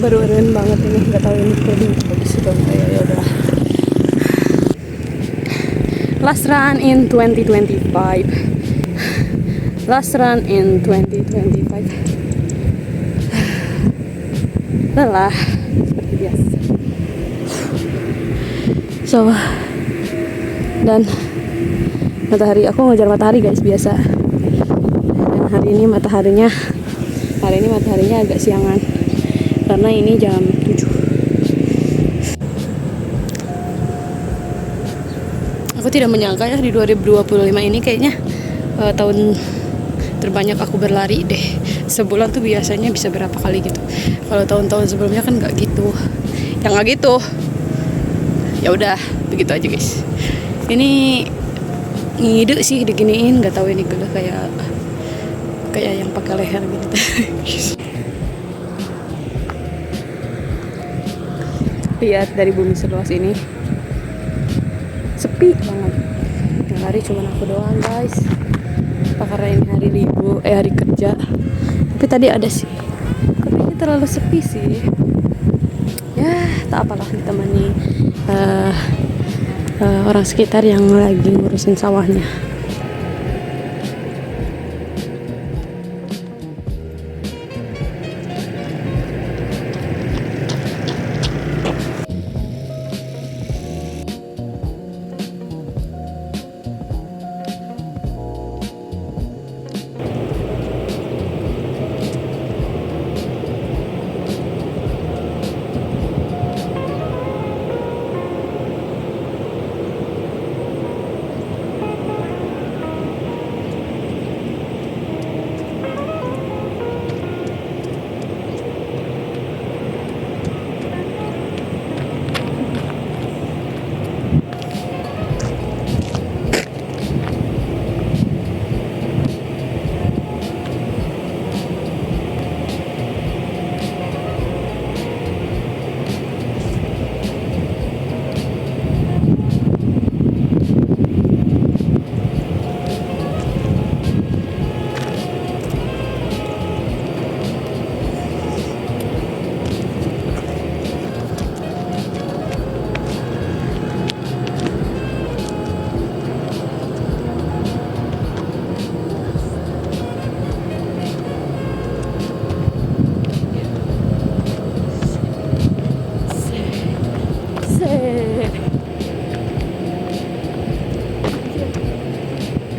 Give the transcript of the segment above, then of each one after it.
baru keren banget ini, nggak tahu ini perlu bagus atau enggak ya. Ya udah, last run in 2025, last run in 2025. Lelah seperti biasa. So, dan matahari, aku ngejar matahari guys biasa. Dan hari ini mataharinya agak siangan karena ini jam 7. Aku tidak menyangka ya di 2025 ini kayaknya tahun terbanyak aku berlari deh. Sebulan tuh biasanya bisa berapa kali gitu. Kalau tahun-tahun sebelumnya kan nggak gitu. Yang nggak gitu. Ya udah, begitu aja guys. Ini ngide sih diginiin, nggak tahu ini gue kayak yang pakai leher gitu. Lihat dari bumi seluas ini, sepi banget. Yang lari cuma aku doang guys. Apa karena ini hari libur, hari kerja. Tapi tadi ada sih. Kayaknya terlalu sepi sih. Ya, tak apalah, ditemani orang sekitar yang lagi ngurusin sawahnya.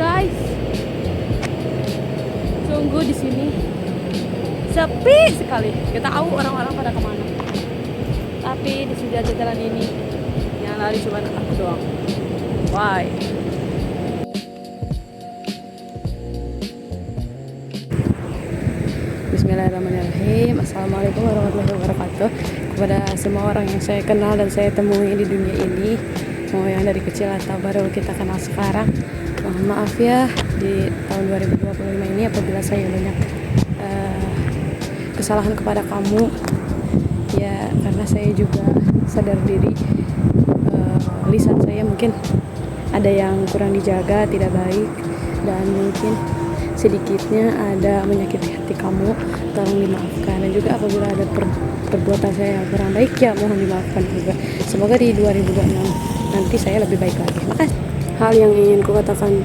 Guys, sungguh di sini sepi sekali. Kita tahu orang-orang pada kemana. Tapi di sejajar jalan ini yang lari cuma aku doang. Why? Bismillahirrahmanirrahim. Assalamualaikum warahmatullahi wabarakatuh. Kepada semua orang yang saya kenal dan saya temui di dunia ini, mau yang dari kecil atau baru kita kenal sekarang, mohon maaf ya di tahun 2025 ini apabila saya banyak kesalahan kepada kamu ya, karena saya juga sadar diri lisan saya mungkin ada yang kurang dijaga, tidak baik, dan mungkin sedikitnya ada menyakiti hati kamu. Tolong dimaafkan. Dan juga apabila ada perbuatan saya yang kurang baik ya mohon dimaafkan juga. Semoga di 2026 nanti saya lebih baik lagi. Makasih. Hal yang ingin kukatakan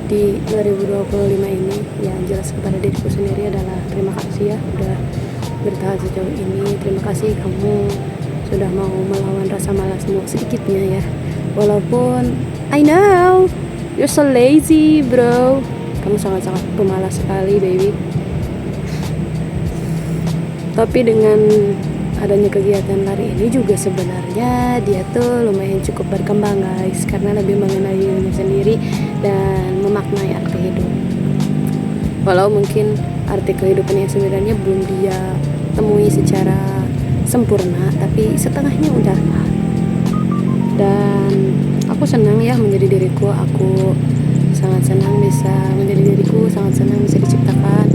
di 2025 ini yang jelas kepada diriku sendiri adalah terima kasih ya udah bertahan sejauh ini. Terima kasih kamu sudah mau melawan rasa malasmu sedikitnya ya, walaupun I know you're so lazy bro, kamu sangat-sangat pemalas sekali baby. Tapi dengan adanya kegiatan lari ini juga sebenarnya dia tuh lumayan cukup berkembang guys, karena lebih mengenali dirinya sendiri dan memaknai arti hidup. Walau mungkin arti kehidupan yang sebenarnya belum dia temui secara sempurna, tapi setengahnya udah. Dan aku senang ya menjadi diriku, aku sangat senang bisa menjadi diriku, sangat senang bisa diciptakan.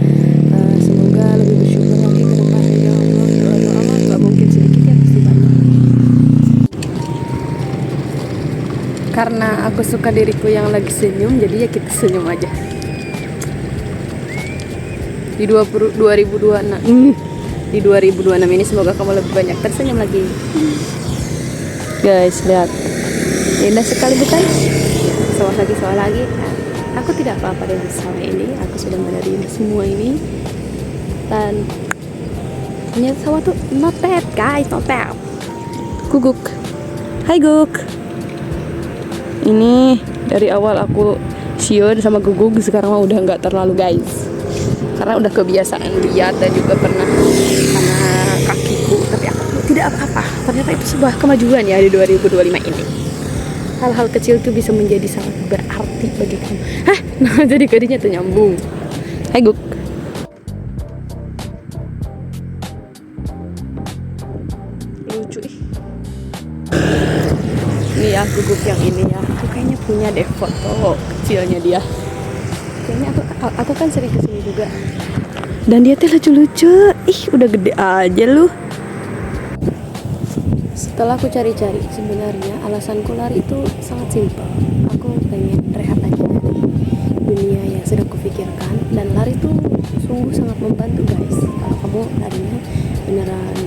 Semoga lebih bersyukur lagi ke depan ya Allah. Doa gak mungkin sedikit ya, pasti banyak. Karena aku suka diriku yang lagi senyum, jadi ya kita senyum aja. Di 2026 di 2026 ini. Semoga kamu lebih banyak tersenyum lagi. Guys, lihat, indah sekali bukan? Sawah lagi. Nah, aku tidak apa-apa dengan sawah ini. Aku sudah menerima semua ini. Dan ternyata sawah tuh not bad guys, not bad. Guguk, hai Guk. Ini dari awal aku siun sama Guguk, sekarang mah udah nggak terlalu guys, karena udah kebiasaan lihat dan juga pernah karena kakiku. Tapi aku tidak apa-apa. Ternyata itu sebuah kemajuan ya di 2025 ini. Hal-hal kecil itu bisa menjadi sangat berarti bagi kamu. Hah? Nah, jadi kadinya tuh nyambung. Hai Guk. Lucu ih. Ini ya Guguk yang ini ya. Aku kayaknya punya deh foto kecilnya dia. Kayaknya aku kan sering kesini juga. Dan dia tuh lucu-lucu. Ih, udah gede aja lu. Setelah aku cari-cari, sebenarnya alasanku lari itu sangat simpel. Aku pengen rehat aja dari dunia yang sedang kupikirkan. Dan lari itu sungguh sangat membantu guys. Kalau kamu larinya beneran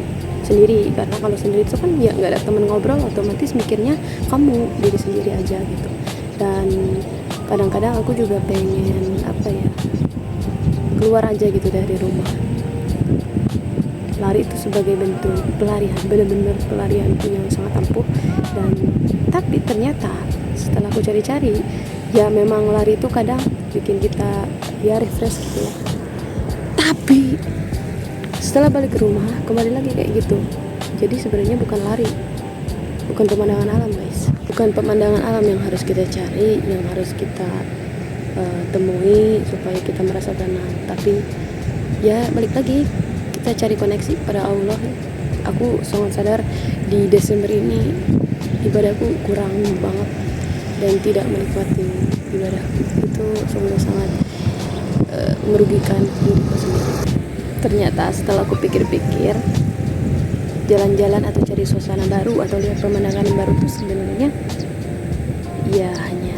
sendiri, karena kalau sendiri itu kan ya nggak ada temen ngobrol, otomatis mikirnya kamu diri sendiri aja gitu. Dan kadang-kadang aku juga pengen apa ya, keluar aja gitu dari rumah. Lari itu sebagai bentuk pelarian, benar-benar pelarianku yang sangat ampuh. Dan tapi ternyata setelah aku cari-cari, ya memang lari itu kadang bikin kita ya refresh gitu ya. Tapi setelah balik ke rumah kembali lagi kayak gitu. Jadi sebenarnya bukan lari, bukan pemandangan alam guys, bukan pemandangan alam yang harus kita cari, yang harus kita temui supaya kita merasa tenang. Tapi ya balik lagi, kita cari koneksi pada Allah. Aku sangat sadar di Desember ini ibadahku kurang banget dan tidak menikmati ibadahku. Itu sungguh sangat merugikan diriku sendiri. Ternyata setelah aku pikir-pikir, jalan-jalan atau cari suasana baru atau lihat pemandangan baru itu sebenarnya ya hanya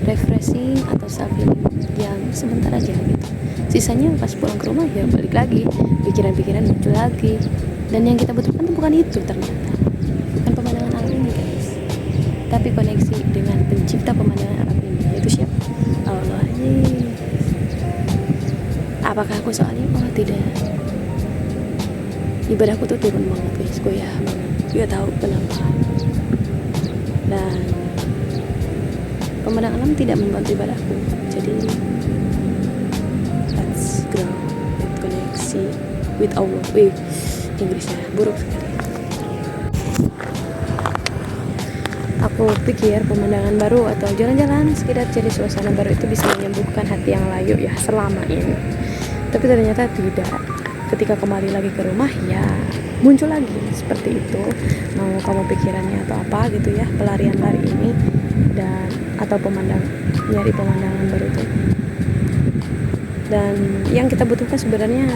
refreshing atau self healing yang sebentar aja gitu. Sisanya pas pulang ke rumah ya balik lagi, pikiran-pikiran muncul lagi. Dan yang kita butuhkan tuh bukan itu ternyata, bukan pemandangan alam ini guys, tapi koneksi dengan pencipta pemandangan alam ini, yaitu siapa? Allah. Apakah aku soalnya? Oh tidak, ibadahku tuh turun banget guys, goyah banget, gak tahu kenapa. Dan pemandangan alam tidak membantu ibadahku. Jadi let's grow with koneksi with Allah. Inggrisnya buruk sekali. Aku pikir pemandangan baru atau jalan-jalan sekedar cari suasana baru itu bisa menyembuhkan hati yang layu ya selama ini. Tapi ternyata tidak. Ketika kembali lagi ke rumah ya muncul lagi seperti itu. Mau kamu pikirannya atau apa gitu ya, pelarian lari ini dan atau nyari pemandangan baru itu. Dan yang kita butuhkan sebenarnya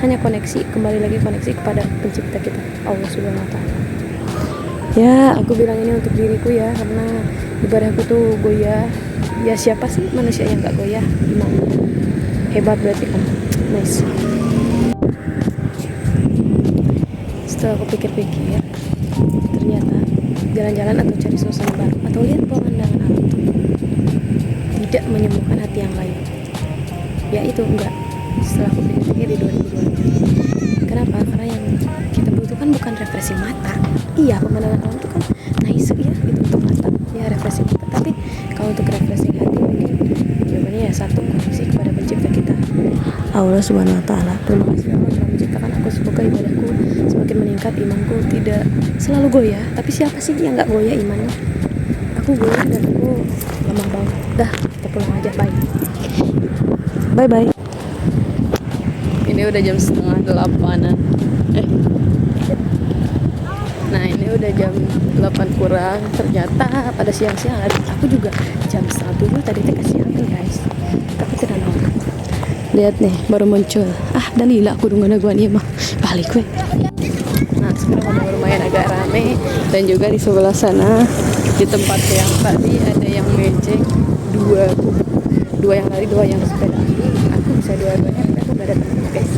hanya koneksi, kembali lagi koneksi kepada pencipta kita, Allah Subhanahu wa Ta'ala. Ya, aku bilang ini untuk diriku ya, karena ibadahku tuh goyah. Ya siapa sih manusia yang gak goyah imannya? Hebat berarti kamu. Nice. Setelah aku pikir-pikir, ternyata jalan-jalan atau cari suasana baru atau lihat pemandangan alam itu tidak menyembuhkan hati yang lain. Ya itu enggak. Setelah aku pikir-pikir di 2020. Kenapa? Karena yang kita butuhkan bukan refreshing mata. Iya, pemandangan alam itu kan nice ya gitu untuk mata. Ya refreshing mata. Tapi kalau untuk refreshing hati mungkin jawabannya ya satu, koneksi kepada pencipta kita, Allah Subhanahu wa Ta'ala. Terima kasih Allah telah menciptakan aku. Semoga ibadahku semakin meningkat, imanku tidak selalu goyah. Tapi siapa sih yang nggak goyah imannya? Aku goyah dan aku lemah banget. Dah, kita pulang aja. Bye. Ini udah jam 7:30-an. Nah ini udah jam 8 kurang. Ternyata pada siang-siang aku juga jam 7:30 tadi kasihan guys. Tapi tidak mau. Lihat nih baru muncul. Dalila aku dungan gua nih mah balik gue. Nah sekarang udah lumayan agak rame. Dan juga di sebelah sana di tempat yang tadi ada yang mejeng dua yang lari, dua yang sepeda. Aku bisa dua-duanya, tapi aku gak ada temennya guys.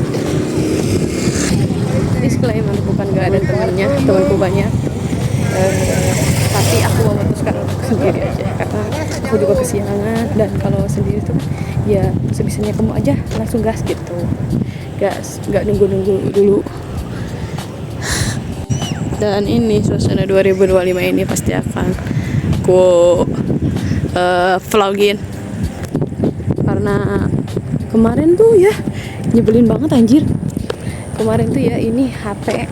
Disclaimer, bukan gak ada temennya, temanku banyak. Tapi aku memutuskan untuk sendiri aja karena aku juga kesiangan, dan kalau sendiri tuh ya sebisanya kamu aja langsung gas gitu, gas, nggak nunggu dulu. Dan ini suasana 2025 ini pasti akan ku vlogin karena kemarin tuh ya nyebelin banget anjir. Kemarin tuh ya ini HP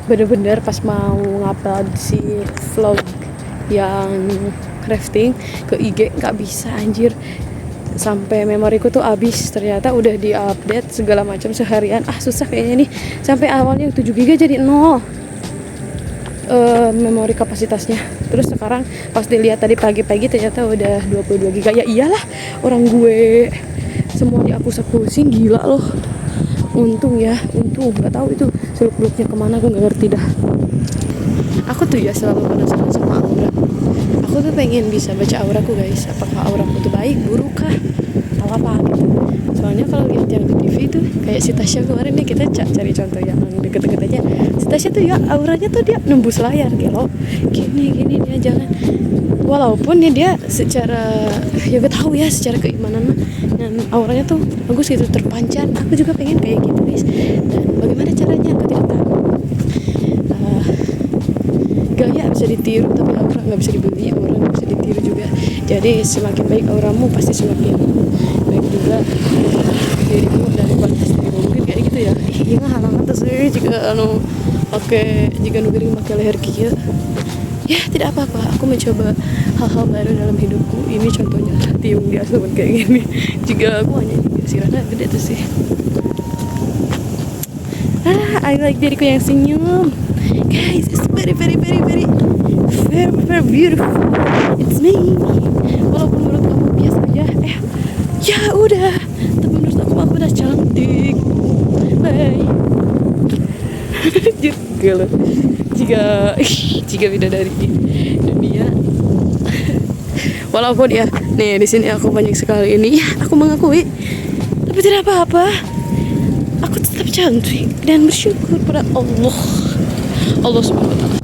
bener-bener pas mau ngupload si vlog yang crafting ke IG nggak bisa anjir, sampai memoriku tuh habis. Ternyata udah diupdate segala macam seharian, susah kayaknya nih. Sampai awalnya 7 GB jadi 0 memori kapasitasnya. Terus sekarang pas dilihat tadi pagi-pagi ternyata udah 22 GB. Ya iyalah, orang gue semua dihapus-hapusin, gila loh. Untung nggak tahu itu seluk-beluknya kemana, aku nggak ngerti dah. Aku tuh ya selalu penasaran sama aura. Aku tuh pengen bisa baca auraku guys, apakah auraku tuh baik, buruk kah, atau apa gitu. Soalnya kalau lihat yang di TV tuh kayak si Tasya kemarin nih, kita cari contoh yang deket-deket aja. Si Tasya tuh ya auranya tuh dia nembus layar gitu, gini dia jangan. Walaupun ya dia secara ya gue tahu ya secara keimanan mah dan auranya tuh bagus gitu, terpancar. Aku juga pengen kayak gitu guys. Dan bagaimana caranya aku tidak tahu. Gaya bisa ditiru tapi aura nggak bisa dibeli, aura nggak bisa ditiru juga. Jadi semakin baik auramu pasti semakin baik juga dirimu dan kualitas dirimu, mungkin kayak gitu ya. Iya halangan tuh sih jika jika nugering pakai leher kia. Ya tidak apa-apa, aku mencoba hal-hal baru dalam hidupku. Ini contohnya tiung di asuhan kayak gini. Jika aku hanya sirana gede tuh sih. I like diriku yang senyum. Guys, it's very beautiful. It's me. Walaupun menurut kamu biasa aja, ya udah. Tapi menurut aku udah cantik. Bye. Juga loh. Jika bidadari di dunia. Walaupun ya, nih di sini aku banyak sekali ini, aku mengakui. Tapi tidak apa-apa. Aku tetap cantik dan bersyukur pada Allah Subhanahu wa taala.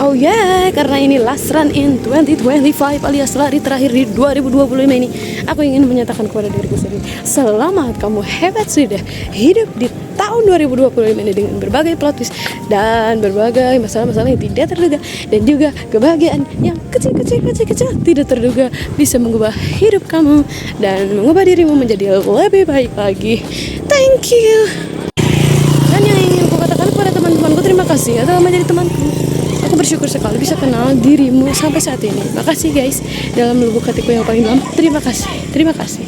Oh yeah, karena ini last run in 2025 alias lari terakhir di 2025 ini, aku ingin menyatakan kepada diriku sendiri, selamat, kamu hebat sudah hidup di tahun 2025 ini dengan berbagai plot twist dan berbagai masalah-masalah yang tidak terduga, dan juga kebahagiaan yang kecil tidak terduga bisa mengubah hidup kamu dan mengubah dirimu menjadi lebih baik lagi. Thank you. Dan yang ingin aku katakan kepada teman-temanku, terima kasih telah menjadi temanku. Aku bersyukur sekali bisa kenal dirimu sampai saat ini. Makasih guys, dalam lubuk hatiku yang paling dalam. Terima kasih.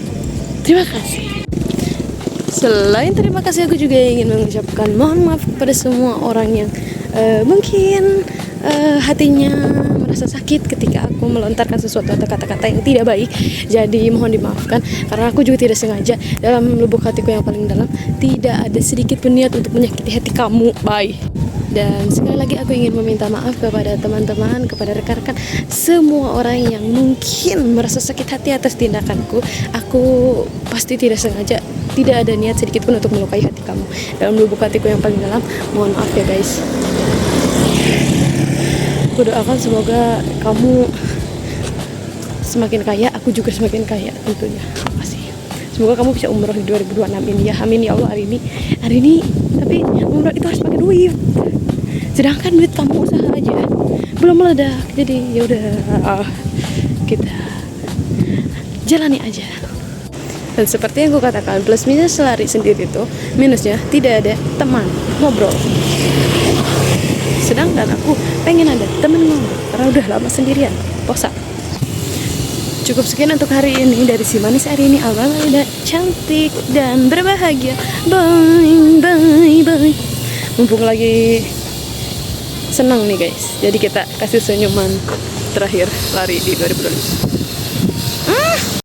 Selain terima kasih, aku juga ingin mengucapkan mohon maaf kepada semua orang yang mungkin hatinya merasa sakit ketika aku melontarkan sesuatu atau kata-kata yang tidak baik. Jadi mohon dimaafkan karena aku juga tidak sengaja. Dalam lubuk hatiku yang paling dalam tidak ada sedikit pun niat untuk menyakiti hati kamu. Bye. Dan sekali lagi aku ingin meminta maaf kepada teman-teman, kepada rekan-rekan, semua orang yang mungkin merasa sakit hati atas tindakanku. Aku pasti tidak sengaja, tidak ada niat sedikit pun untuk melukai hati kamu. Dalam lubuk hatiku yang paling dalam, mohon maaf ya guys. Aku doakan semoga kamu semakin kaya, aku juga semakin kaya tentunya. Makasih. Semoga kamu bisa umroh di 2026 ini ya. Amin ya Allah. Hari ini tapi umroh itu harus pakai duit. Sedangkan duit kamu usaha aja belum meledak. Jadi ya udah kita jalani aja. Dan seperti yang gue katakan, plus minus lari sendiri tuh minusnya tidak ada teman ngobrol. Sedangkan aku pengen ada teman ngobrol karena udah lama sendirian, bosan. Cukup sekian untuk hari ini dari si manis hari ini, Almalida cantik dan berbahagia. Bye. Mumpung lagi senang nih guys, jadi kita kasih senyuman terakhir lari di 2020.